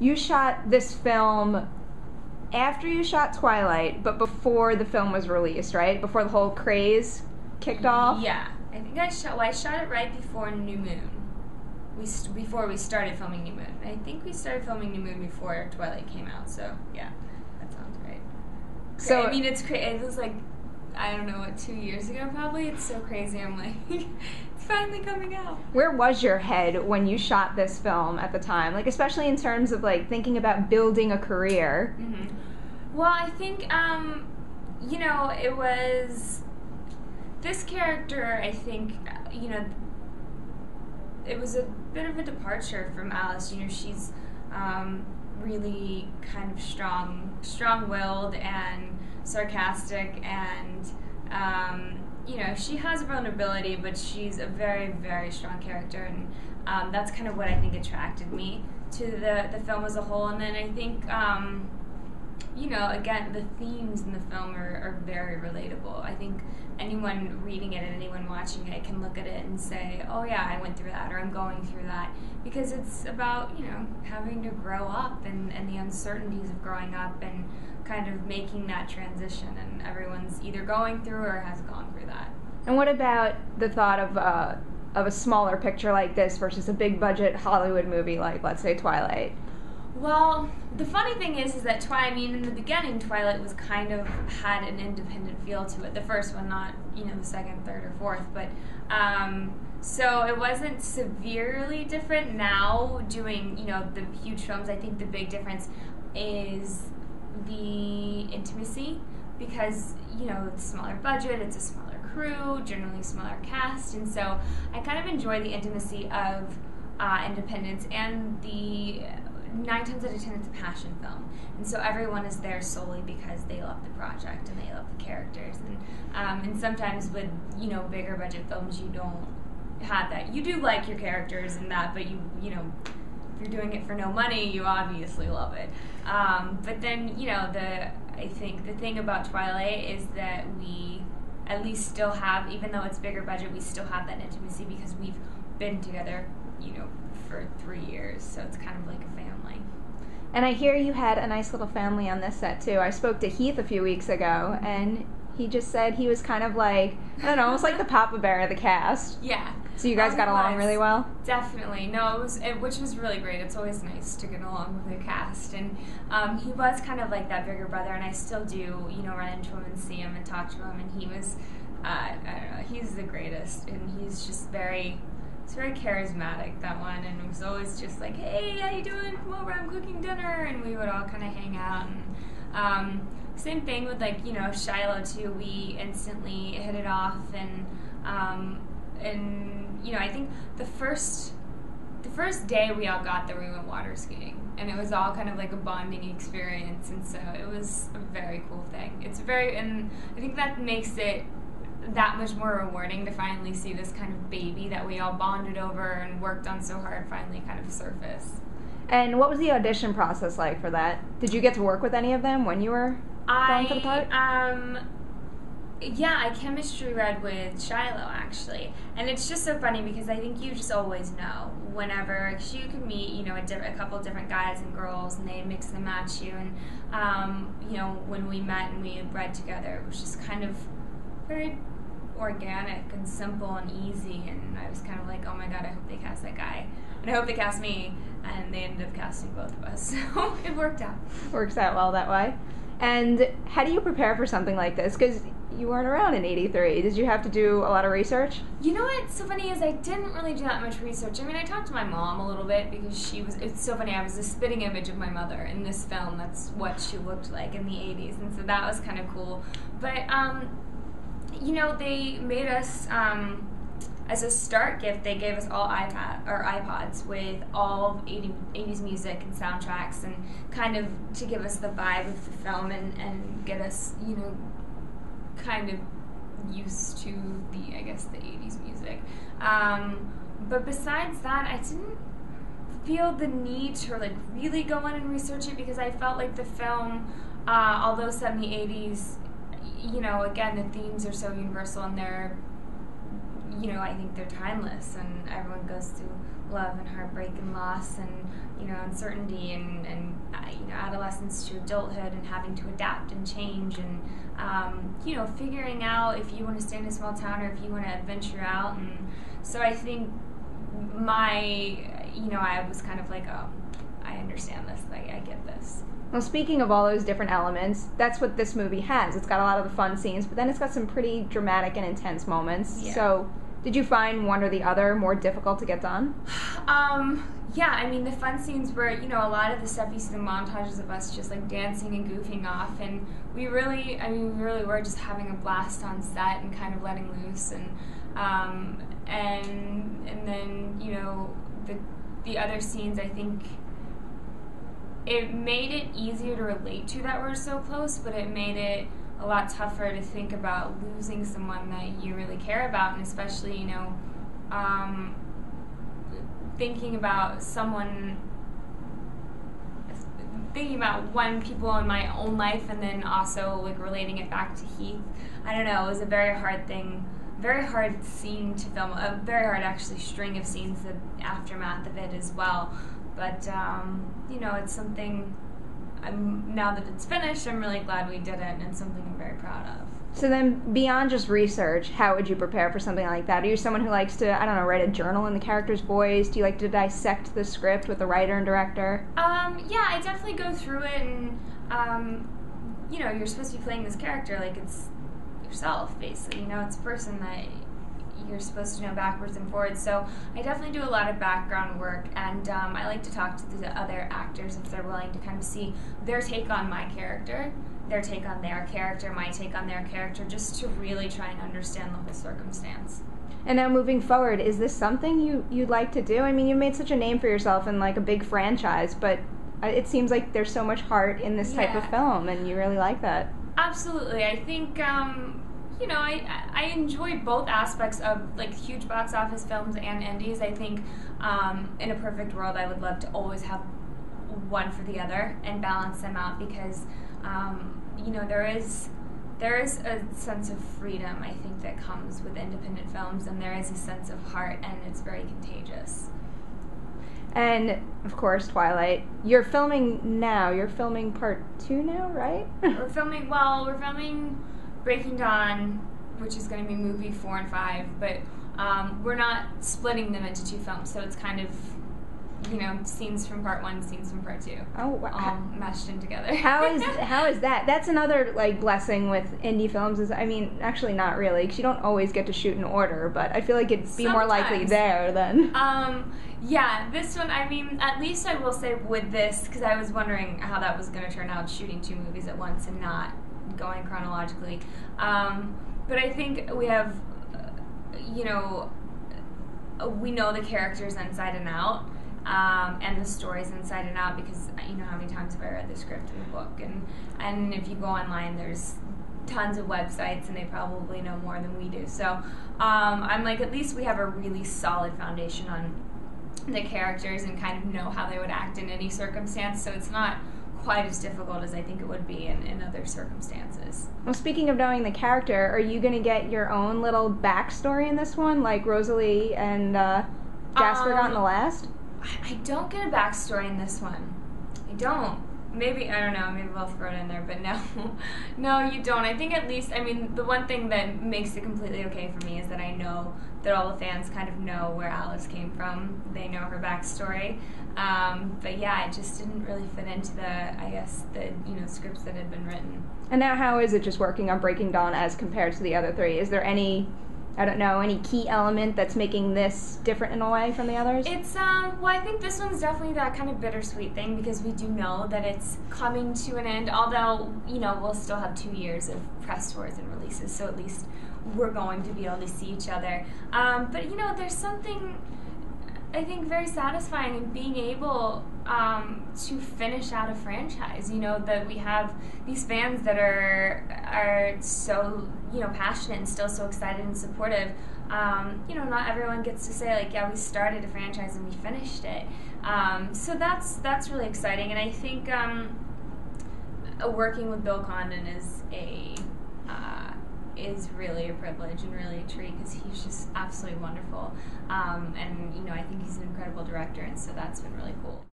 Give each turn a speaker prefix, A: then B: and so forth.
A: you shot this film after you shot Twilight, but before the film was released, right? Before the whole craze kicked off?
B: Yeah. I think I shot it right before New Moon. Before we started filming New Moon. I think we started filming New Moon before Twilight came out, so yeah, that sounds right. So I mean, it's crazy. It was like, I don't know, 2 years ago probably. It's so crazy. I'm like, it's finally coming out.
A: Where was your head when you shot this film at the time? Like, especially in terms of like thinking about building a career.
B: Mm-hmm. Well, I think, you know, it was this character. I think, you know, it was a bit of a departure from Alice. You know, she's really kind of strong-willed and sarcastic, and you know, she has vulnerability, but she's a very, very strong character, and that's kind of what I think attracted me to the film as a whole. And then I think, you know, again, the themes in the film are very relatable. I think anyone reading it and anyone watching it can look at it and say, oh yeah, I went through that, or I'm going through that, because it's about, you know, having to grow up and the uncertainties of growing up and kind of making that transition, and everyone's either going through or has gone through that.
A: And what about the thought of a smaller picture like this versus a big budget Hollywood movie like, let's say, Twilight?
B: Well, the funny thing is that I mean, in the beginning, Twilight was kind of had an independent feel to it. The first one, not, you know, the second, third, or fourth, but so it wasn't severely different. Now, doing, you know, the huge films, I think the big difference is the intimacy, because, you know, it's a smaller budget, it's a smaller crew, generally smaller cast, and so I kind of enjoy the intimacy of independence, and the 9 times out of 10 it's a passion film, and so everyone is there solely because they love the project and they love the characters, and sometimes with, you know, bigger budget films you don't have that. You do like your characters and that, but you know, if you're doing it for no money, you obviously love it. But then, you know, I think the thing about Twilight is that we at least still have, even though it's bigger budget, we still have that intimacy because we've been together, you know, for 3 years, so it's kind of like a family.
A: And I hear you had a nice little family on this set too. I spoke to Heath a few weeks ago, and he just said he was kind of like, I don't know, almost like the Papa Bear of the cast.
B: Yeah.
A: So you guys got along really well?
B: Definitely. No, which was really great. It's always nice to get along with the cast. And he was kind of like that bigger brother, and I still do, you know, run into him and see him and talk to him, and he was, I don't know, he's the greatest, and he's just very charismatic, that one, and it was always just like, hey, how you doing? Come over, I'm cooking dinner, and we would all kind of hang out. And same thing with, like, you know, Shiloh too. We instantly hit it off, and you know, I think the first day we all got there, we went water skiing, and it was all kind of like a bonding experience, and so it was a very cool thing. And I think that makes it that much more rewarding to finally see this kind of baby that we all bonded over and worked on so hard finally kind of surface.
A: And what was the audition process like for that? Did you get to work with any of them when you were going for the part?
B: Yeah, I chemistry read with Shiloh, actually. And it's just so funny because I think you just always know whenever you can meet, you know, a couple different guys and girls, and they mix and match you. And, you know, when we met and we read together, it was just kind of very organic and simple and easy. And I was kind of like, oh my God, I hope they cast that guy. And I hope they cast me. And they ended up casting both of us. So it worked out.
A: Works out well that way. And how do you prepare for something like this? Because you weren't around in '83. Did you have to do a lot of research?
B: You know what's so funny is I didn't really do that much research. I mean, I talked to my mom a little bit because it's so funny, I was a spitting image of my mother in this film. That's what she looked like in the 80s, and so that was kind of cool. But, you know, they made us, as a start gift, they gave us all iPods with all of 80s music and soundtracks, and kind of to give us the vibe of the film and get us, you know, kind of used to the 80s music. But besides that, I didn't feel the need to like really go in and research it, because I felt like the film, although set in the 80s, you know, again, the themes are so universal, and they're, you know, I think they're timeless, and everyone goes through love and heartbreak and loss and, you know, uncertainty and you know, adolescence to adulthood and having to adapt and change and, you know, figuring out if you want to stay in a small town or if you want to adventure out. And so I think you know, I was kind of like, oh, I understand this, I get this.
A: Well, speaking of all those different elements, that's what this movie has. It's got a lot of the fun scenes, but then it's got some pretty dramatic and intense moments.
B: Yeah.
A: So, did you find one or the other more difficult to get done?
B: Yeah, I mean, the fun scenes were, you know, a lot of the stuff you see the montages of us just like dancing and goofing off, and we really were just having a blast on set and kind of letting loose, and then, you know, the other scenes, I think it made it easier to relate to that we're so close, but it made it a lot tougher to think about losing someone that you really care about, and especially, you know, thinking about one people in my own life, and then also like relating it back to Heath. I don't know, it was a very hard thing, very hard scene to film, a very hard actually string of scenes, the aftermath of it as well. But, you know, it's something, now that it's finished, I'm really glad we did it, and it's something I'm very proud of.
A: So then, beyond just research, how would you prepare for something like that? Are you someone who likes to, I don't know, write a journal in the character's voice? Do you like to dissect the script with the writer and director?
B: Yeah, I definitely go through it, and, you know, you're supposed to be playing this character like it's yourself, basically. You know, it's a person that you're supposed to know backwards and forwards. So I definitely do a lot of background work, and I like to talk to the other actors if they're willing to kind of see their take on my character, their take on their character, my take on their character, just to really try and understand the whole circumstance.
A: And now moving forward, is this something you'd like to do? I mean, you made such a name for yourself in like a big franchise, but it seems like there's so much heart in this type of film, and you really like that.
B: Absolutely. I think, you know, I enjoy both aspects of like huge box office films and indies. I think in a perfect world, I would love to always have one for the other and balance them out, because you know, there is a sense of freedom, I think, that comes with independent films, and there is a sense of heart, and it's very contagious.
A: And, of course, Twilight. You're filming now. You're filming part 2 now, right?
B: We're filming Breaking Dawn, which is going to be movie 4 and 5, but we're not splitting them into 2 films, so it's kind of, you know, scenes from part 1, scenes from part 2.
A: Oh, wow.
B: All meshed in together.
A: How is that? That's another, like, blessing with indie films is, I mean, actually not really, because you don't always get to shoot in order, but I feel like it'd be more likely there than...
B: Yeah, this one, I mean, at least I will say with this, because I was wondering how that was going to turn out, shooting 2 movies at once and not going chronologically. But I think we have, you know, we know the characters inside and out, and the stories inside and out, because you know how many times have I read the script in the book, and if you go online, there's tons of websites, and they probably know more than we do. So I'm like, at least we have a really solid foundation on the characters and kind of know how they would act in any circumstance, so it's not quite as difficult as I think it would be in other circumstances.
A: Well, speaking of knowing the character, are you going to get your own little backstory in this one, like Rosalie and Jasper got in the last?
B: I don't get a backstory in this one. I don't. Maybe, I don't know, maybe we'll throw it in there, but no. No, you don't. I think at least, I mean, the one thing that makes it completely okay for me is that I know that all the fans kind of know where Alice came from. They know her backstory. But yeah, it just didn't really fit into the scripts that had been written.
A: And now how is it just working on Breaking Dawn as compared to the other 3? Is there any, I don't know, any key element that's making this different in a way from the others?
B: It's, well, I think this one's definitely that kind of bittersweet thing, because we do know that it's coming to an end, although, you know, we'll still have 2 years of press tours and releases, so at least we're going to be able to see each other. But, you know, there's something, I think, very satisfying in being able to finish out a franchise. You know, that we have these fans that are so, you know, passionate and still so excited and supportive. You know, not everyone gets to say, like, yeah, we started a franchise and we finished it. So that's really exciting, and I think working with Bill Condon is is really a privilege and really a treat because he's just absolutely wonderful. And I think he's an incredible director, and so that's been really cool.